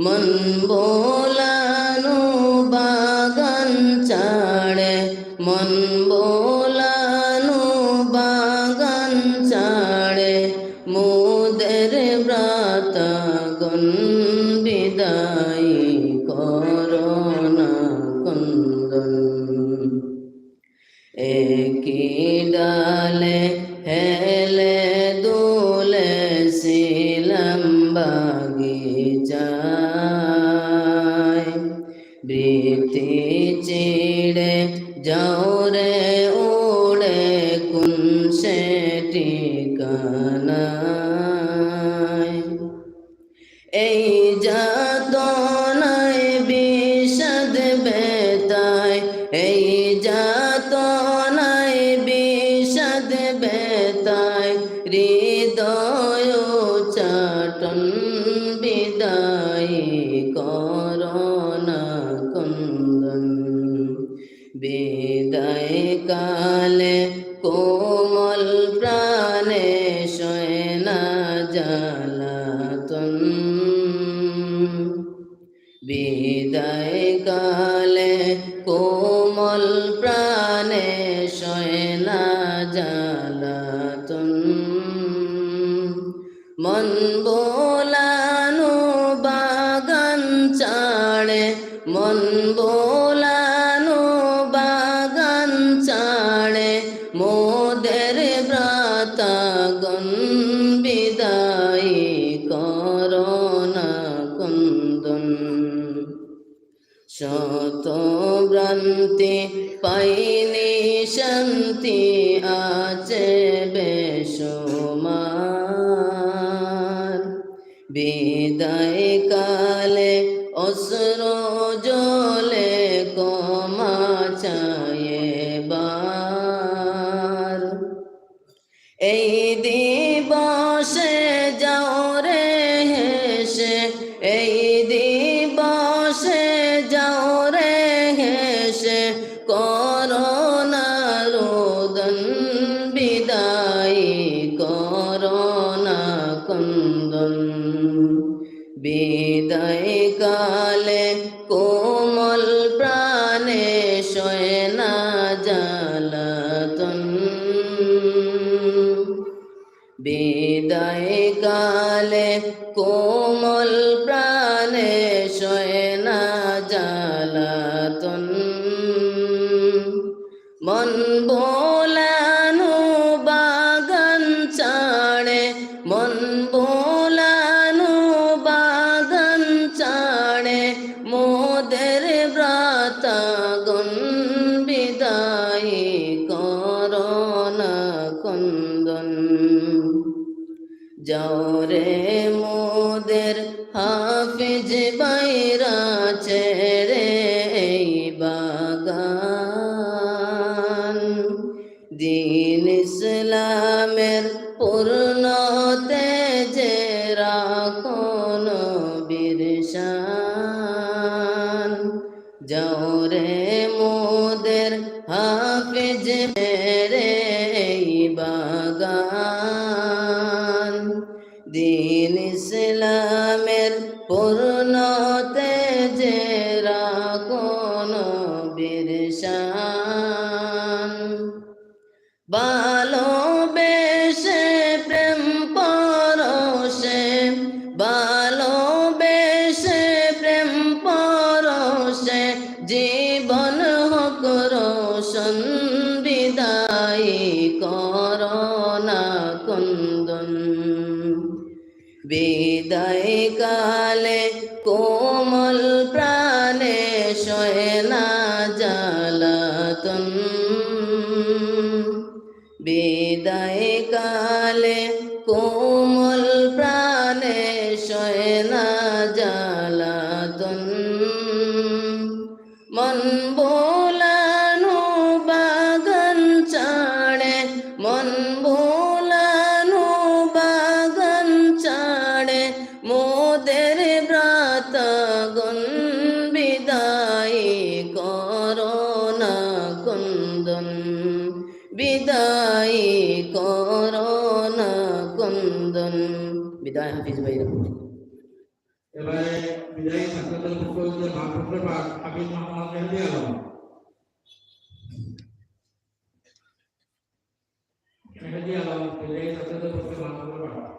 মন বোলানো বাগান ছাড়ে, মন বোলানো বাগান ছাড়ে, মোদের ব্রাতগণ বিদায় করোনা কন্দন। একই ডালে হেলে দোলে ছিলাম বাগিচায়, বৃত্তি চিড়ে যাও রে উড়ে কোন সে ঠিকানায়। এই যাতনায় বিষাদ বেতায়, এই যাতনায় বিষাদ বেতায়, হৃদয় চাটন বিদায় করোনা কন্দন। বিদায় কালে কোমল প্রাণে সয় না জ্বালাতন, বিদায় কালে কোমল প্রাণে সয় না জ্বালাতন। মন বোলানো বাগান ছাড়ে, মন বোলানো বাগান ছাড়ে, মোদের ব্রাতগণ বিদায় করোনা কন্দন। শত ভ্রান্তি পাইনি শান্তি আছে বেসুমার, বিদায় কালে অশ্র জলে ক্ষমা চায়ে বার। এই দিবসে যাও রে হেসে, এই দিবসে যাও রে হেসে, করোনা রোদন বিদায় করোনা কন্দন। বিদায় কালে কোমল প্রাণে সয় না জ্বালাতন, বিদায় কালে কোমল প্রাণে সয় না জ্বালাতন। মন বোলানো বাগান ছাড়ে, মন বোলানো বাগান ছাড়ে, মোদের ব্রাতগণ বিদায় করোনা কন্দন। যাও রে মোদের হাফিজ বাইরা ছেড়ে এই বাগান, দিন ইসলামের পূর্ণ তেজে রাখো নবীর শান। যাও রে মোদের হাফিজ মেরে এই বাগান, দিন ইসলামের পূর্ণ তেজে রাখো নবীর শান। ভালোবেসে প্রেম পরশে, ভালোবেসে প্রেম পরশে, জীবন হোক রোশন বিদায় করোনা কন্দন। বিদায় কালে কোমল প্রাণে সয় না জ্বালাতন, বিদায় কালে কোমল প্রাণে সয় না জ্বালাতন। মন বোলানো বাগান ছাড়ে, মন বোলানো বাগান ছাড়ে, মোদের ব্রাতগণ বিদায় করোনা কন্দন, বিদায় করোনা কন্দন। বিদায় হাফিজ ভাই। এবারে বিদায়ী ছাত্রদের পক্ষ হতে মাহফুজুর পাক হাফিজ মোহাম্মদ মেহেদী আলম। মেহেদী আলম বিদায়ী ছাত্রদের পক্ষে মাহফুজুর পাক।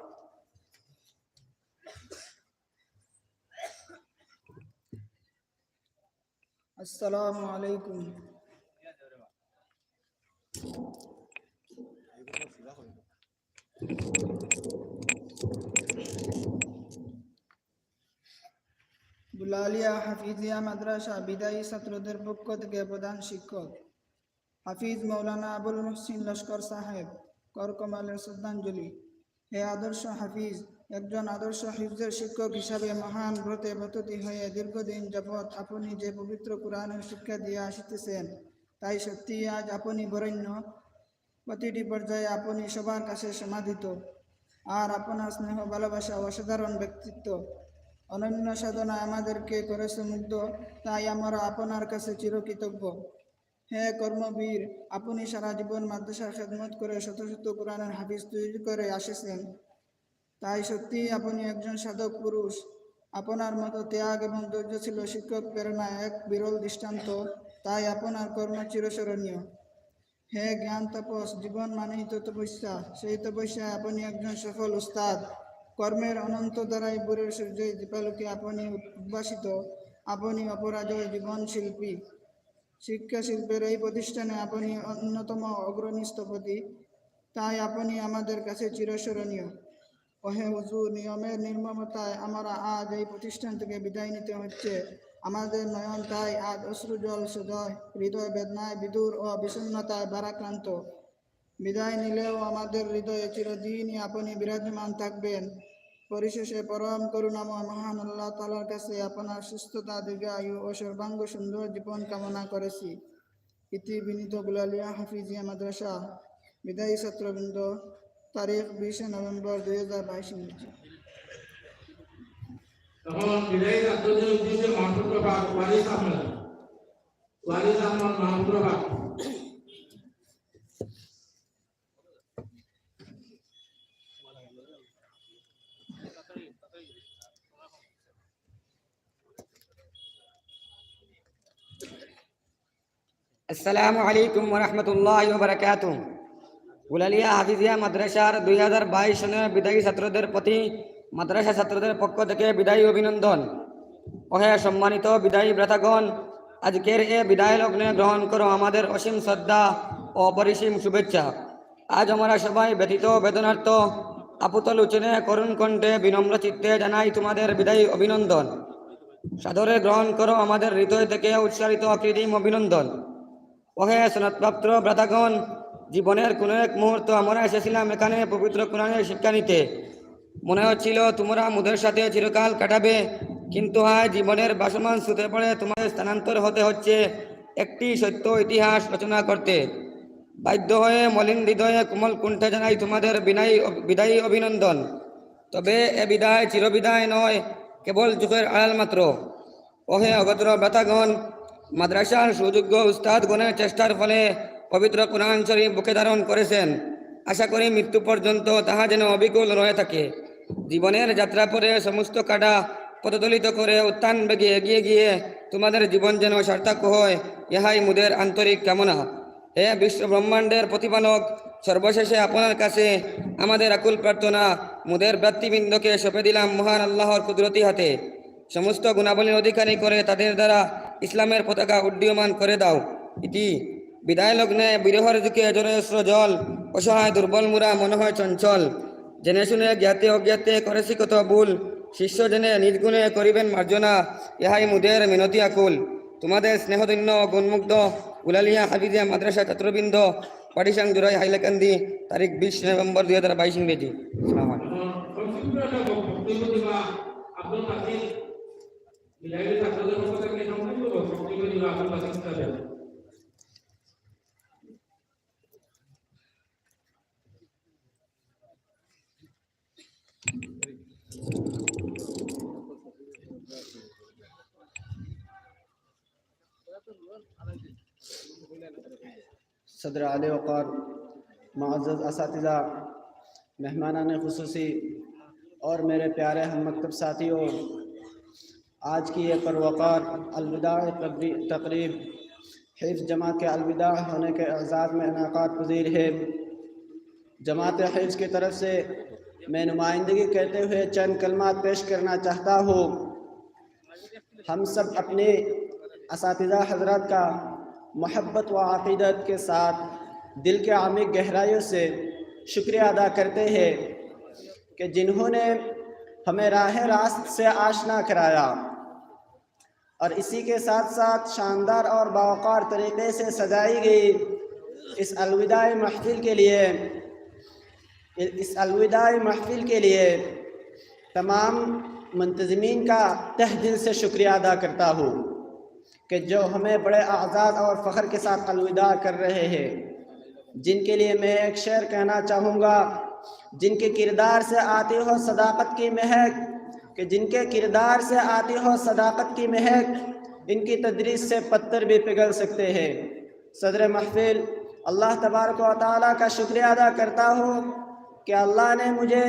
আসসালামু আলাইকুম। বুলালিয়া হাফিজিয়া মাদ্রাসা বিদায়ী ছাত্রদের পক্ষ থেকে প্রধান শিক্ষক হাফিজ মৌলানা আবুল মুহসিন লস্কর সাহেব করকমালের শ্রদ্ধাঞ্জলি। হে আদর্শ হাফিজ, একজন আদর্শ হিফজের শিক্ষক হিসাবে মহান ব্রতে ব্রতী হয়ে দীর্ঘদিন যাবৎ আপনি যে পবিত্র কোরআনের শিক্ষা দিয়ে আসিতেছেন, তাই সত্যি আজ আপনি বরেণ্য। প্রতিটি পর্যায়ে আপনি সবার কাছে সমাধিত, আর আপনার স্নেহ ভালোবাসা অসাধারণ ব্যক্তিত্ব অনন্য সাধনা আমাদেরকে করেছে মুগ্ধ, তাই আমরা আপনার কাছে চিরকৃতজ্ঞ। হে কর্মবীর, আপনি সারা জীবন মাদ্রাসার খেদমত করে শত শত কোরআনের হাফিজ তৈরি করে আসেছেন, তাই সত্যিই আপনি একজন সাধক পুরুষ। আপনার মতো ত্যাগ এবং ধৈর্য ছিল শিক্ষক প্রেরণা এক বিরল দৃষ্টান্ত, তাই আপনার কর্ম চিরস্মরণীয়। হে জ্ঞান তাপস, জীবন মানেই তো তপস্যা, সেই তপস্যায় আপনি একজন সফল উস্তাদ। কর্মের অনন্ত দ্বারাই বুড়ের সূর্যের দীপালোকে আপনি উদ্ভাসিত, আপনি অপরাজয় জীবন শিল্পী। শিক্ষা শিল্পের এই প্রতিষ্ঠানে আপনি অন্যতম অগ্রণী স্থপতি, তাই আপনি আমাদের কাছে চিরস্মরণীয়। ওহে হুজুর, নিয়মের নির্মমতায় আমরা আজ এই প্রতিষ্ঠান থেকে বিদায় নিতে হচ্ছে। আমাদের নয়ন তাই আজ অশ্রুজল সদয়, হৃদয় বেদনায় বিদুর ও বিষণ্ণতায় ভারাক্রান্ত। বিদায় নিলেও আমাদের হৃদয়ে চিরদিনই আপনি বিরাজমান থাকবেন। পরিশেষে পরম করুণাময় মহান আল্লাহ তাআলার কাছে আপনার সুস্থতা, দীর্ঘায়ু ও সর্বাঙ্গ সুন্দর জীবন কামনা করেছি। ইতি বিনীত বুলালিয়া হাফিজিয়া মাদ্রাসা বিদায়ী ছাত্রবৃন্দ, তারিখ 20 নভেম্বর 2022 ইংরেজি। তখন বিদায়ী ছাত্রদের উদ্দেশ্যে মাহফুজুর পাক ওয়ারিস আহমদ মাহফুজুর পাক। আসসালামু আলাইকুম ওয়া রাহমাতুল্লাহি ওয়া বারাকাতুহু। বুলালিয়া হাফিজিয়া মাদ্রাসার 2022 সনের বিদায়ী ছাত্রদের প্রতি মাদ্রাসা ছাত্রদের পক্ষ থেকে বিদায়ী অভিনন্দন। ওহে সম্মানিত বিদায়ী ভ্রাতাগণ, আজকের এ বিদায় লগ্নে গ্রহণ করো আমাদের অসীম শ্রদ্ধা ও অপরিসীম শুভেচ্ছা। আজ আমরা সবাই ব্যথিত বেদনার্থ, আপুতল উচনে করুণ কণ্ঠে বিনম্র চিত্তে জানাই তোমাদের বিদায়ী অভিনন্দন। সাদরে গ্রহণ করো আমাদের হৃদয় থেকে উৎসারিত কৃত্রিম অভিনন্দন। ওহে সনদপ্রাপ্ত ভ্রাতাগণ, জীবনের কোনো এক মুহূর্ত আমরা এসেছিলাম এখানে পবিত্র কোরআনের শিক্ষা নিতে। মনে হচ্ছিল তোমরা মুদের সাথে চিরকাল কাটাবে, কিন্তু আজ জীবনের বাসমান স্রোতে পড়ে তোমাদের স্থানান্তর হতে হচ্ছে একটি সত্য ইতিহাস রচনা করতে। বাধ্য হয়ে মলিন হৃদয়ে কোমল কুণ্ঠে জানাই তোমাদের বিদায়ী অভিনন্দন। তবে এ বিদায় চিরবিদায় নয়, কেবল চোখের আড়াল মাত্র। ওহে অভদ্র ভ্রাতাগণ, মাদ্রাসার সুযোগ্য উস্তাদগণের চেষ্টার ফলে পবিত্র কোরআন শরীফ বুকে ধারণ করেছেন। আশা করি মৃত্যু পর্যন্ত তাহা যেন অবিকল রয়ে থাকে। জীবনের যাত্রা পরে সমস্ত কাটা পদদলিত করে উত্থান বেগে এগিয়ে গিয়ে তোমাদের জীবন যেন সার্থক হয়, ইহাই মুদের আন্তরিক কামনা। হে বিশ্ব ব্রহ্মাণ্ডের প্রতিপালক, সর্বশেষে আপনার কাছে আমাদের আকুল প্রার্থনা, মুদের ব্যক্তিবৃন্দকে সঁপে দিলাম মহান আল্লাহর কুদরতি হাতে। সমস্ত গুণাবলীর অধিকারী করে তাদের দ্বারা ইসলামের পতাকা উড্ডীয়মান করে দাও। ইতি বিদায় লগ্নে বিরহর দিকে জনস্র জল, অসহায় দুর্বল মুরা মনে হয় চঞ্চল। জেনে শুনে জ্ঞাতে অজ্ঞাতে করেছি কত ভুল, শিষ্য জেনে নির্গুণে করিবেন মার্জনা, ইহাই মুদের মিনতি আকুল। তোমাদের স্নেহধন্য গুণমুগ্ধ বুলালিয়া হাফিজিয়া মাদ্রাসা ছাত্রবৃন্দ, পাটিসাং জুরাই হাইলাকান্দি, তারিখ 20 নভেম্বর 2022 ইংরেজি। আসসালামু আলাইকুম। আব্দুল বাসির বিদায়ী ছাত্রদের পক্ষ থেকে সংক্ষিপ্ত বক্তব্য দিল আব্দুল বাসির সাহেব। सदर आले वक़ार, मुअज़्ज़ज़ असातिज़ा, मेहमानान खुसूसी और मेरे प्यारे हम मकतब साथियों, आज की ये परवकार अलविदा तकरीब हिफ्ज़ जमात के अलविदा होने के एजाज़ में इनाक़ात पज़ीर है। जमात हिफ्ज़ की तरफ से मैं नुमाइंदगी करते हुए चंद कलमात पेश करना चाहता हूँ। हम सब अपने असातिज़ा हज़रात का मोहब्बत व अक़ीदत के साथ दिल के आमिक गहराइयों से शुक्रिया अदा करते हैं कि जिन्होंने हमें राह रास्त से आशना कराया और इसी के साथ साथ शानदार और बावकार तरीक़े से सजाई गई इस अलविदाई महफ़िल के लिए तमाम मुंतज़मीन का तह दिल से शुक्रिया अदा करता हूँ कि जो हमें बड़े आज़ाद और फ़ख्र के साथ अलविदा कर रहे हैं, जिनके लिए मैं एक शेर कहना चाहूँगा। जिनके किरदार से आती हो सदाकत की महक, इनकी तदरीस से पत्थर भी पिघल सकते हैं। सदर महफिल अल्लाह तबारक व तआला का शुक्रिया अदा करता हूँ कि अल्लाह ने मुझे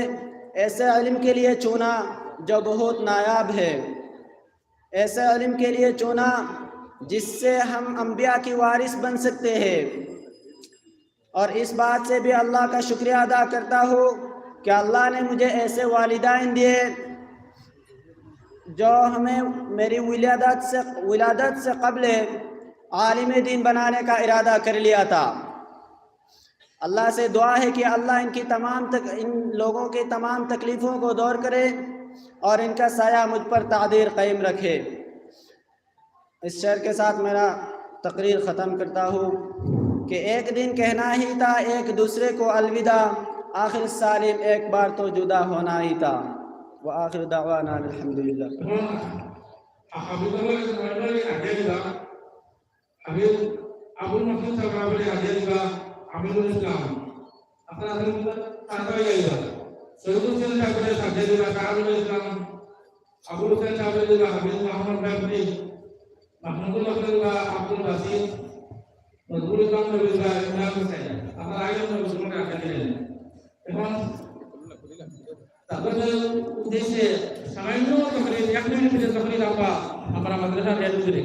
ऐसे इल्म के लिए चुना जो बहुत नायाब है, ऐसे इल्म के लिए चुना जिससे हम अंबिया की वारिस बन सकते हैं। और इस बात से भी अल्लाह का शुक्रिया अदा करता हूँ कि अल्लाह ने मुझे ऐसे वालिदैन दिए जो हमें मेरी विलादत से क़ब्ल आलिम दीन बनाने का इरादा कर लिया था। अल्लाह से दुआ है कि अल्लाह इन लोगों की तमाम तकलीफ़ों को दूर करे और इनका साया मुझ पर तादीर क़ायम रखे। इस शेर के साथ मेरा तकरीर ख़त्म करता हूँ कि एक दिन कहना ही था एक दूसरे को अलविदा, आखिर सालिम एक बार तो जुदा होना ही था। व आखिर दावाना अल्हम्दुलिल्लाह। উদ্দেশ্যে সামান্য তকরির 1 মিনিটের তকরির আমরা মাদ্রাসা হেড করে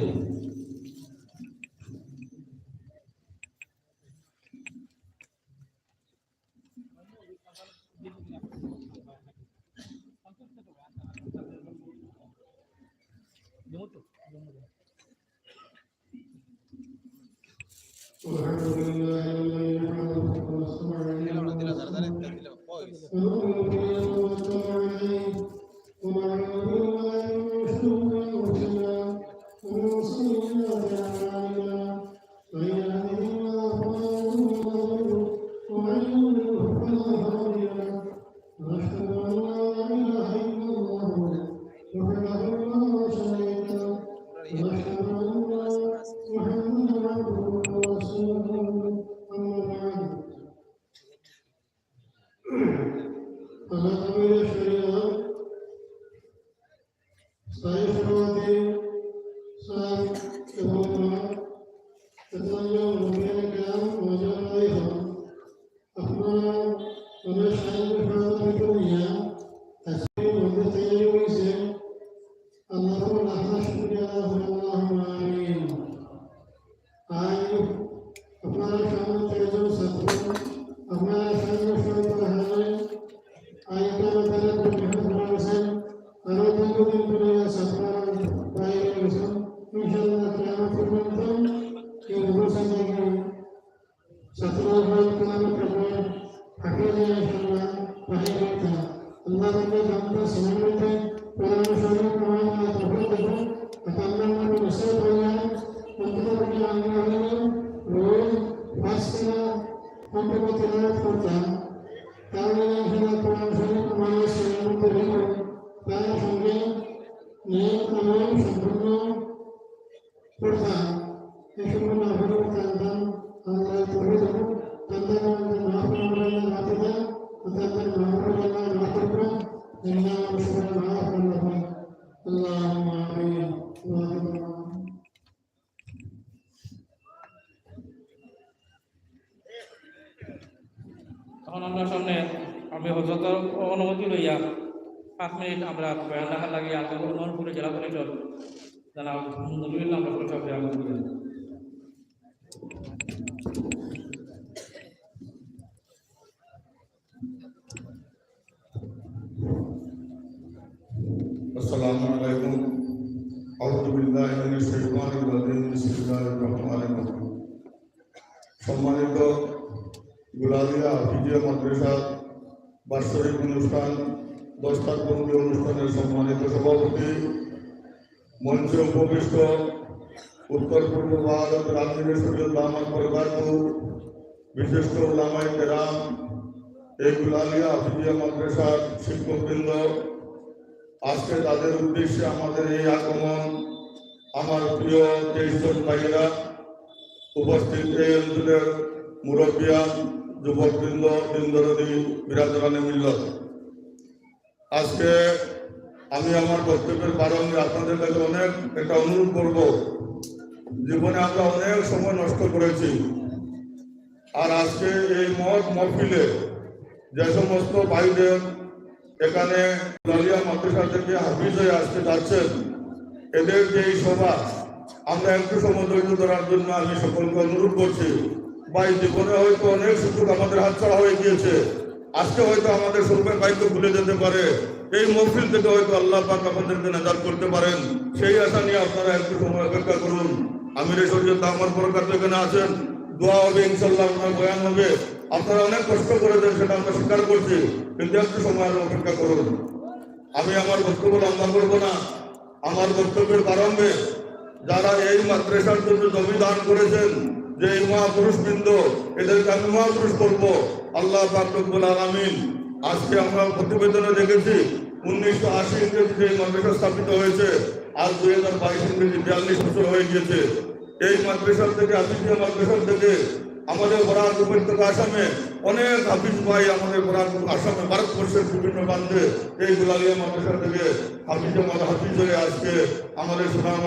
এখন আমরা সামনে আমি হযরতের অনুমতি লইয়া 5 মিনিট আমরা বয়ান রাখার লাগে আলগাপুর মোহনপুরে জেলা পরিষদ জানাব নবীউল্লাহ আমরা সব বয়ান করবেন। अस्सलामु अलैकुम আউযু বিল্লাহি মিনাশ শাইতানির রাজিম বিসমিল্লাহির রহমানির রহিম। সম্মানিত গুলালিয়া হাফিজিয়া মাদ্রাসা বার্ষিক অনুষ্ঠান দস্তারবন্দি অনুষ্ঠানের সম্মানিত সভাপতি, মঞ্চে উপবিষ্ট উত্তর পূর্ব ভারতের আমির শরীয়ত দামাত বরকাতুহু, বিশিষ্ট উলামায়ে কেরাম, এই গুলালিয়া হাফিজিয়া মাদ্রাসার শিক্ষকবৃন্দ, আজকে তাদের উদ্দেশ্যে আমাদের এই আগমন। আমার প্রিয় 23 জন ভাইয়েরা, উপস্থিত এই অঞ্চলের মুরব্বিয়ান, যুবকবৃন্দ, দিনদরদি, বিরাজরানে মিল্লত, আজকে আমি আমার বক্তব্যের প্রারম্ভে আপনাদের কাছে অনেক একটা অনুরোধ করব। জীবনে আমরা অনেক সময় নষ্ট করেছি, আর আজকে এই মত মহফিলে যে সমস্ত ভাইদের এখানে গুলালিয়া মাদ্রাসা থেকে হাফিজ হয়ে আসতে যাচ্ছেন, এদের যে এই সভা, আমরা একটু সময় ধৈর্য ধরার জন্য আমি সকলকে অনুরোধ করছি। ভাই, জীবনে হয়তো অনেক সুযোগ আমাদের হাতছাড়া হয়ে গিয়েছে, আজকে হয়তো আমাদের সর্বের ভাগ্য ভুলে যেতে পারে, এই মহফিল থেকে হয়তো আল্লাহ পাক আমাদেরকে নাজাত করতে পারেন, সেই আশা নিয়ে আপনারা একটু সময় অপেক্ষা করুন। আমির শরীয়ত দামাত বরকাতুহু এখানে আছেন, দোয়া হবে, ইনশাআল্লাহ আপনার বয়ান হবে। আপনারা অনেক কষ্ট করেছেন, সেটা আমরা স্বীকার করছি, কিন্তু একটু সময় অপেক্ষা করুন। আমি আমার বক্তব্য লম্বা করবো না। আমার বক্তব্যের প্রারম্ভে যারা এই মাদ্রাসার জন্য জমি দান করেছেন, যে এই মহাপুরুষবৃন্দ, এদেরকে আমি মহাপুরুষ করবো। আল্লাহ পাক রব্বুল আলামিন, আজকে আমরা প্রতিবেদনে দেখেছি 1980 ইংরেজিতে এই মাদ্রাসা স্থাপিত হয়েছে, আজ 2022 ইংরেজি 42 বছর হয়ে গিয়েছে। এই মাদ্রাসা থেকে, হাফিজিয়া মাদ্রাসা থেকে আমাদের বরাক উপত্যকা আসামে অনেক হাফিজ ভাই, আমাদের বরাক আসামে ভারতবর্ষের বিভিন্ন প্রান্তে এই গুলালিয়া মাদ্রাসা থেকে হাফিজ হয়ে আজকে আমাদের সুনাম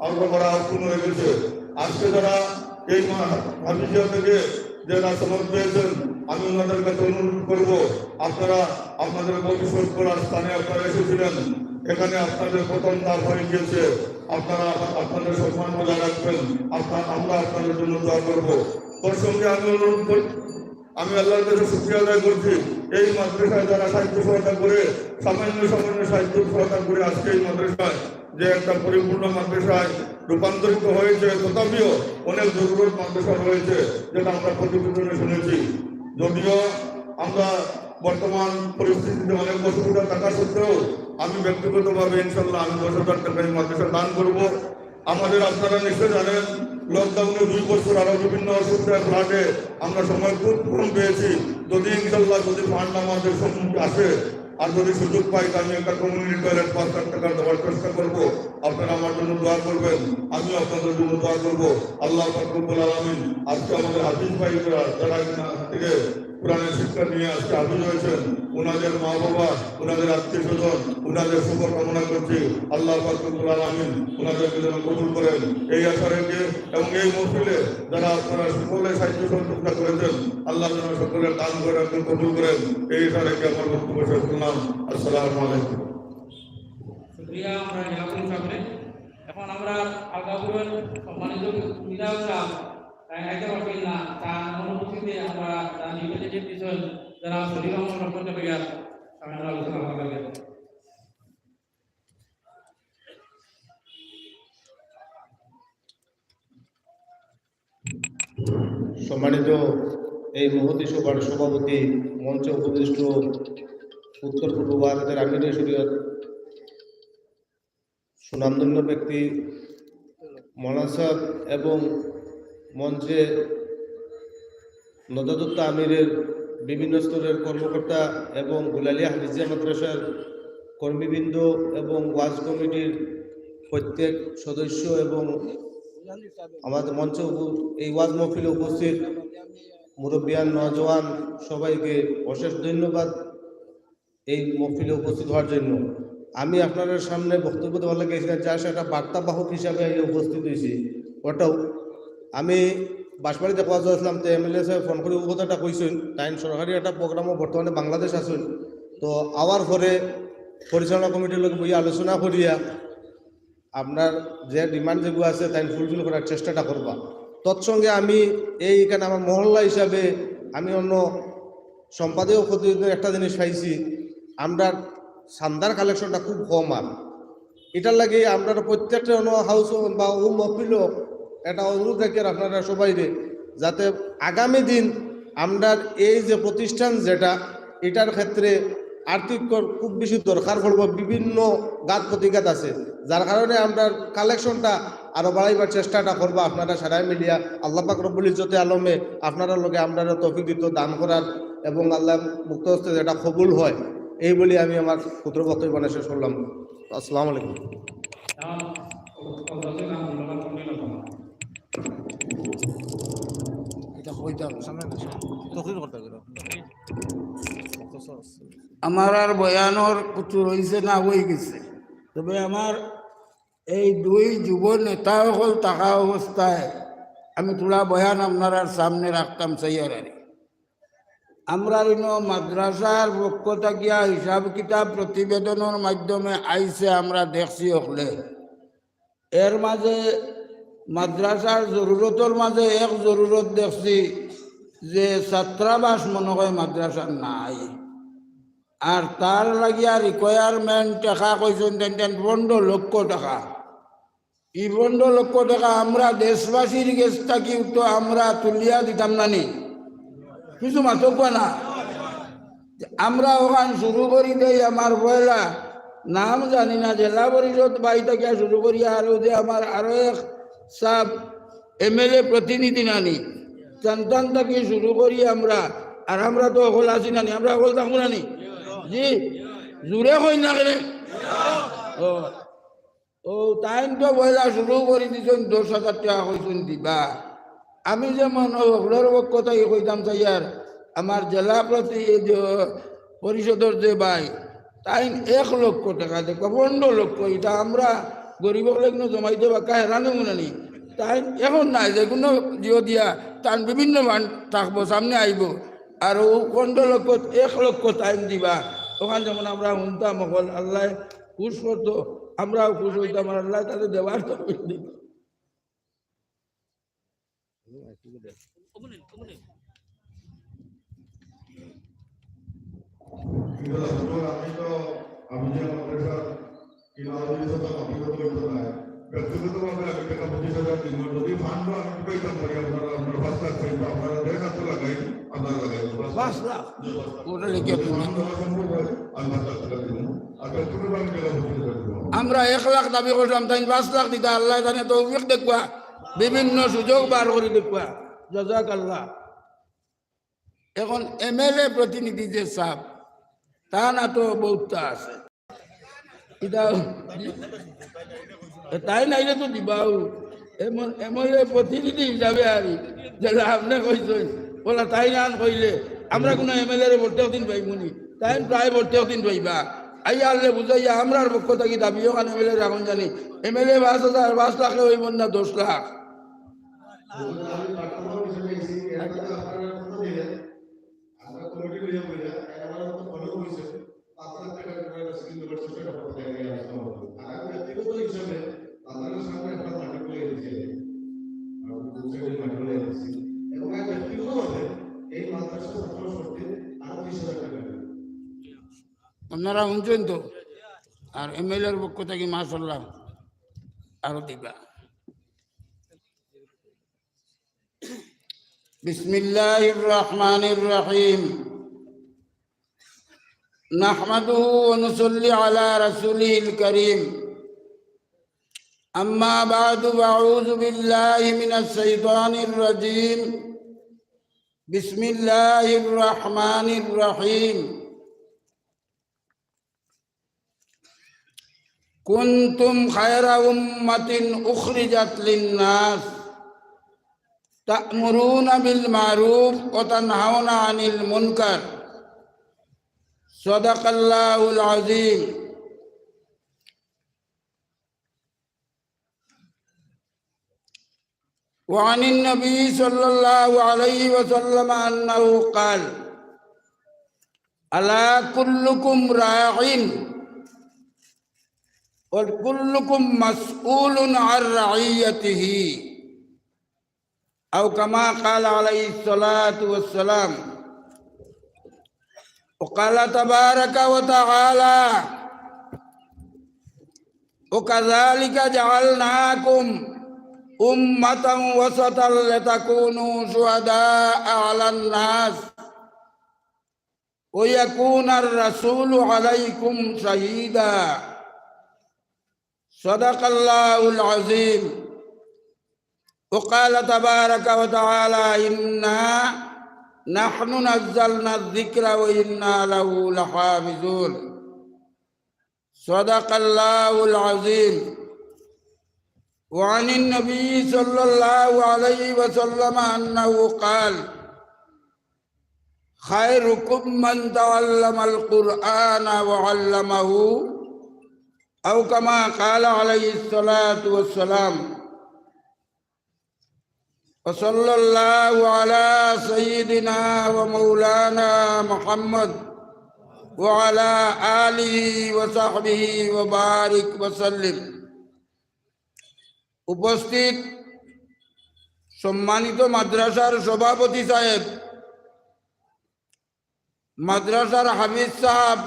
আরো করা পূর্ণ হয়ে গেছে। আজকে যারা এই হাফিজিয়া থেকে যারা সনদ পেয়েছেন, আমি ওনাদের কাছে অনুরোধ করব, আপনারা আপনাদের ভবিষ্যৎ করার স্থানে আপনারা এসেছিলেন, এখানে আপনাদের প্রথম ধাপ হয়ে গিয়েছে, আপনারা আপনাদের সম্মান বজায় রাখবেন। আমরা আপনাদের জন্য দোয়া করবো। তোর সঙ্গে আমি অনুরোধ করি, আমি আল্লাহর কাছে শুকরিয়া আদায় করছি, এই মাদ্রাসায় যারা সাহিত্য সহায়তা করে, সামান্য সাহিত্য সহায়তা করে আজকে এই মাদ্রাসায় যে একটা পরিপূর্ণ মাদ্রাসায় রূপান্তরিত হয়েছে, তথাপিও অনেক জরুরত মাদ্রাসা রয়েছে, যেটা আমরা প্রতিবেদনে শুনেছি। যদিও আমরা বর্তমান পরিস্থিতিতে অনেক অসুবিধা থাকা সত্ত্বেও আমি ব্যক্তিগতভাবে ইনশাল্লাহ আমি 10,000 টাকা এই মাদ্রাসা দান করব। আমাদের আপনারা নিশ্চয় জানেন, লকডাউনে 2 বছর আরো বিভিন্ন অসুবিধার ফ্লাডে আমরা সময় খুব কম পেয়েছি। যদি ইনশাল্লাহ যদি ফান্ড আমাদের সম্মুখে আসে আর যদি সুযোগ পাই, আমি একটা কমিউনিটি টয়লেট 5 লাখ টাকা দেওয়ার চেষ্টা করবো। আপনারা আমার জন্য দোয়া করবেন, আমিও আপনাদের জন্য দোয়া করবো। আল্লাহ পাক রব্বুল আলামিন আজকে আমাদের হাফিজ ভাইরা যারা থেকে কোরআনের শিক্ষা নিয়ে আজকে হাফিজ হয়েছেন, ওনাদের মা বাবা, ওনাদের আত্মীয় স্বজন, ওনাদের শুভ কামনা করছি। আল্লাহ পাক রব্বুল আলামিন ওনাদেরকে যেন কবুল করেন। এই আশা রেখে এবং এই মহফিলে যারা আপনারা সকলে সাহিত্য সহযোগিতা করেছেন, আল্লাহ যেন সকলের দান করে কবুল করেন, এই আশা রেখে আমার বক্তব্য শেষ করলাম। আসসালামু আলাইকুম। শুকরিয়া আমরা জেলা পরিষদে। এখন আমরা আলগাপুরের সম্মানিত বিধায়ক সাহেব আইতে পারবেন না, তার অনুপস্থিতিতে আমরা তার নির্বাচিত বিষয় যারা শরীর সম্পর্কে ভাইয়ার আমরা আলোচনা করবো। সম্মানিত এই মহতী সভার সভাপতি, মঞ্চে উপবিষ্ট উত্তর পূর্ব ভারতের আমির শরীয়ত সুনামধন্য ব্যক্তি মৌলানা সাহেব এবং মঞ্চে নজরুদ্দোল্লা আমিরের বিভিন্ন স্তরের কর্মকর্তা এবং গুলালিয়া হাফিজিয়া মাদ্রাসার কর্মীবৃন্দ এবং ওয়াজ কমিটির প্রত্যেক সদস্য এবং আমাদের মঞ্চে এই ওয়াজ মহফিলে উপস্থিত মুরব্বিয়ান, নওজওয়ান সবাইকে অশেষ ধন্যবাদ এই মহফিলে উপস্থিত হওয়ার জন্য। আমি আপনাদের সামনে বক্তব্য দেওয়ার লাগে যা সেটা বার্তাবাহক হিসাবে উপস্থিত হয়েছি। ওটাও আমি বাঁশবাড়িতে কোয়া যাচ্ছিলাম, তো এমএলএ সাহেব ফোন করে কথাটা কইছেন, তাই সরকারি একটা প্রোগ্রামও বর্তমানে বাংলাদেশ আসুন, তো আওয়ার পরে পরিচালনা কমিটির লোক বই আলোচনা করিয়া আপনার যে ডিমান্ড যেগুলো আছে তাই ফুলফিল করার চেষ্টাটা করবা। তৎসঙ্গে আমি এইখানে আমার মহল্লা হিসাবে আমি অন্য সম্পাদক প্রতিনিধি একটা জিনিস পাইছি, আমরা সান্দার কালেকশনটা খুব কম। আর এটার লাগে আমরা প্রত্যেকটা অন্য হাউস বা মহফিল একটা অনুরোধ রাখি আপনারা সবাই যাতে আগামী দিন আমরা এই যে প্রতিষ্ঠান যেটা এটার ক্ষেত্রে আর্থিক খুব বেশি দরকার পড়ব, বিভিন্ন গাত প্রতিঘাত আছে, যার কারণে আমরা কালেকশনটা আরো বাড়াইবার চেষ্টাটা করবো। আপনারা সারাই মিলিয়া আল্লাহ পাক রব্বুল ইজ্জতে আলমে আপনারা লগে আমরা তৌফিক দিত দান করার এবং আল্লাহ মুক্ত হস্তে যেটা কবুল হয়, এই বলি আমি আমার ক্ষুদ্র বক্তব্য শেষ করলাম। আসসালামু আলাইকুম। আমার আর বয়ানোর কিছু রয়েছে না হয়ে গেছে, তবে আমার এই দুই যুব নেতা হল থাকা অবস্থায় আমি তোলা বয়ান আপনার সামনে রাখতাম সাইয়ারি। আমরা মাদ্রাসার পক্ষ থাকিয়া হিসাব কিতাব প্রতিবেদনের মাধ্যমে আইসে আমরা দেখছি হলে এর মাঝে মাদ্রাসার জরুরতর মাঝে এক জরুরত দেখছি যে ছাত্রাবাস মনে হয় মাদ্রাসার নাই, আর তার লাগিয়া রিকোয়ারমেন্ট টাকা কইছেন 15 লক্ষ টাকা। এই 15 লক্ষ টাকা আমরা দেশবাসীর কাছ থাকি তো আমরা তুলিয়া দিতাম নানি, কিছু মাতক না আমরা ওখান শুরু করি দেই। আমার পয়লা নাম জানি না, জেলা পরিষদ বাই থেকে শুরু করি, আরো যে আমার আরো এক সাব MLA প্রতিনিধি নানি সন্তান থেকে শুরু করি আমরা, আর আমরা তো হল আসি নানি, আমরা হল থাকবো নানি জি জুড়ে হই না কেন ও তাই তো পয়লা শুরু করে দিচ্ছেন 10,000 টাকা কইছেন দিবা। আমি যেমন হলের কথাই কইতাম চাইয়ার আমার জেলা প্রতি পরিষদের যে ভাই তাই 1 লক্ষ টাকা দেখো 15 লক্ষ, এটা আমরা গরিব লোক জমাইতে বা হেরানো মনে নি তাই এখন নাই, যে কোনো জিও দিয়া তান বিভিন্ন মান থাকবো সামনে আইব, আর ও 15 লক্ষ 1 লক্ষ টাইম দিবা। ওখান যেমন আমরা শুনতাম হল আল্লাহ খুশ করতো, আমরাও খুশ হইতাম, আর আল্লাহ তাদের দেওয়ার তো দিত। আমি যে মাদ্রাসা ব্যক্তিগতভাবে আমি টাকা 25,000 দিন যদি ফান্ড আমি পাইতাম পারি আপনারা 5 লাখ পাইব, আপনারা 1.5 লাখ লাগাই আপনারা লাগাই 5 লাখ ওটা লিখে আমরা 1 লাখ দাবি করতাম, তাই 5 লাখ দিতা। আল্লাহ জানে তৌফিক দেখবা, বিভিন্ন সুযোগ বার করে দেখবা, জাযাকাল্লাহ। এখন MLA প্রতিনিধি যে সাহেব তা না তো বহুতটা আছে, তাই নাইলে তো দিবাও MLA প্রতিনিধি হিসাবে আর যেটা আপনি কইছেন বলা তাই না কইলে আমরা কোনো MLA ভোটেও দিন পাইবনি, তাই প্রায় ভোটেও দিন পাইবা। আইয়া আনলে বুঝাইয়া আমরার পক্ষ থাকি দাবিও কান MLA রাখুন জানি MLA 5 লাখে হইব না 10 লাখ। আপনারা শুনছেন তো, আর MLAর পক্ষ থেকে মাশাআল্লাহ আরো দিবা। বিসমিল্লাহির রহমানির রহিম। নাহমাদুহু ওয়া নুসাল্লি আলা রাসূলিল কারীম। আম্মা বা'দু আউযু বিল্লাহি মিনাশ শাইতানির রাজীম। বিসমিল্লাহির রহমানির রহিম। কুনতুম খায়রা উম্মাতিন উখরিজাত লিন-নাস তা'মুরুনা বিল মা'রুফ ওয়া তানহাউনা আনিল মুনকার। সাদাকাল্লাহুল আযীম। ওয়া আনিন নবী সাল্লাল্লাহু আলাইহি ওয়াসাল্লাম আন্নাহু ক্বাল আলা কুল্লুকুম রা'ইন وكلكم مسؤول عن رعيته أو كما قال عليه الصلاة والسلام. وقال تبارك وتعالى: وكذلك جعلناكم أمة وسطا لتكونوا شهداء على الناس ويكون الرسول عليكم شهيدا. صدق الله العظيم. وقال تبارك وتعالى: إنا نحن نزلنا الذكر وإنا له لحافظون. صدق الله العظيم. وعن النبي صلى الله عليه وسلم أنه قال: خيركم من تعلم القرآن وعلمه أو كما قال عليه الصلاة والسلام. وصلى الله على سيدنا ومولانا محمد وعلى آله وصحبه وبارك وسلم. উপস্থিত সম্মানিত মাদ্রাসার সভাপতি সাহেব, মাদ্রাসার হাফিজ সাহেব,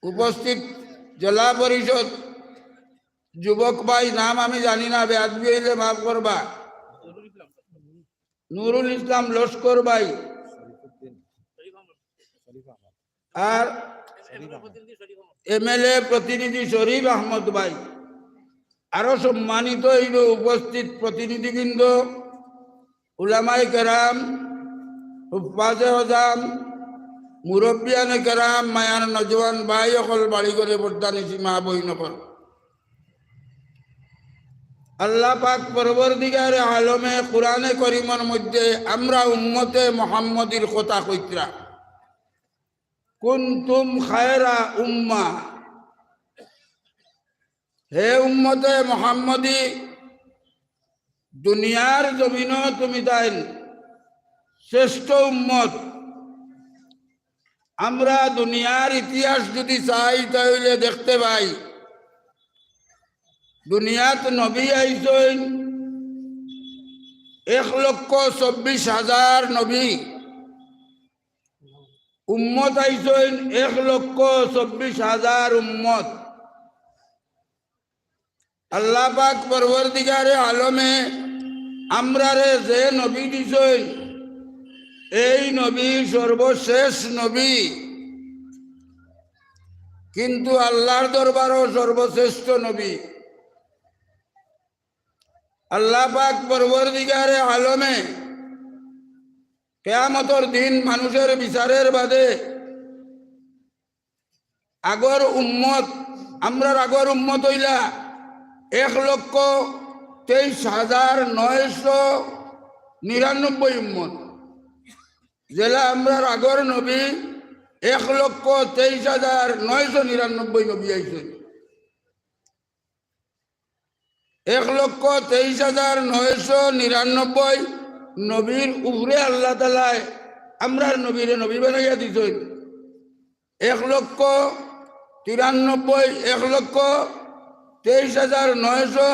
উপস্থিত জেলা পরিষদ যুবক ভাই, নাম আমি জানি না, বেয়াদবি হইলে মাফ করবা, নুরুল ইসলাম লস্কর ভাই, আর এমএলএ প্রতিনিধি শরীফ আহমদ ভাই, আরো সম্মানিত হইল উপস্থিত প্রতিনিধিবৃন্দ, উলামায়ে কেরাম, হুফাজে আজম, মুরব্বিয়ানে কেরাম, মায়ার নজওয়ান ভাই অকল বাড়ি করে বর্তানিসি মা বহিন অকল, আল্লাহ পাক পরবর্তীকারে আলমে কোরআনে করিমের মধ্যে আমরা উম্মতে মুহাম্মদীর কথা কইতরা, কুনতুম খায়রা উম্মাহ, হে উম্মতে মুহাম্মদী, দুনিয়ার জমিন তুমি তাই শ্রেষ্ঠ উম্মত। আমরা দুনিয়ার ইতিহাস যদি চাই তাহলে দেখতে পাই, দুনিয়াত নবী আইসেন 1,24,000 নবী, উম্মত আইসেন 1,24,000 উম্মত। আল্লাহ পাক পরবর্তীকারে আলমে আমরারে যে নবী দিছেন, এই নবী সর্বশেষ নবী, কিন্তু আল্লাহর দরবারও সর্বশ্রেষ্ঠ নবী। আল্লাহ পাক পরবর্তীকারে আলমে কিয়ামতের দিন মানুষের বিচারের বাদে আগর উম্মত, আমরার আগর উম্মত হইলা 1,23,999 উম্মত, জেলা আমরার আগর নবী 1,23,999 নবী আইছেন। 1,23,999 নবীর উপরে আল্লাহ তাআলা আমরার নবীরে নবী বানাইয়া দিছেন। 1,93,1,23,999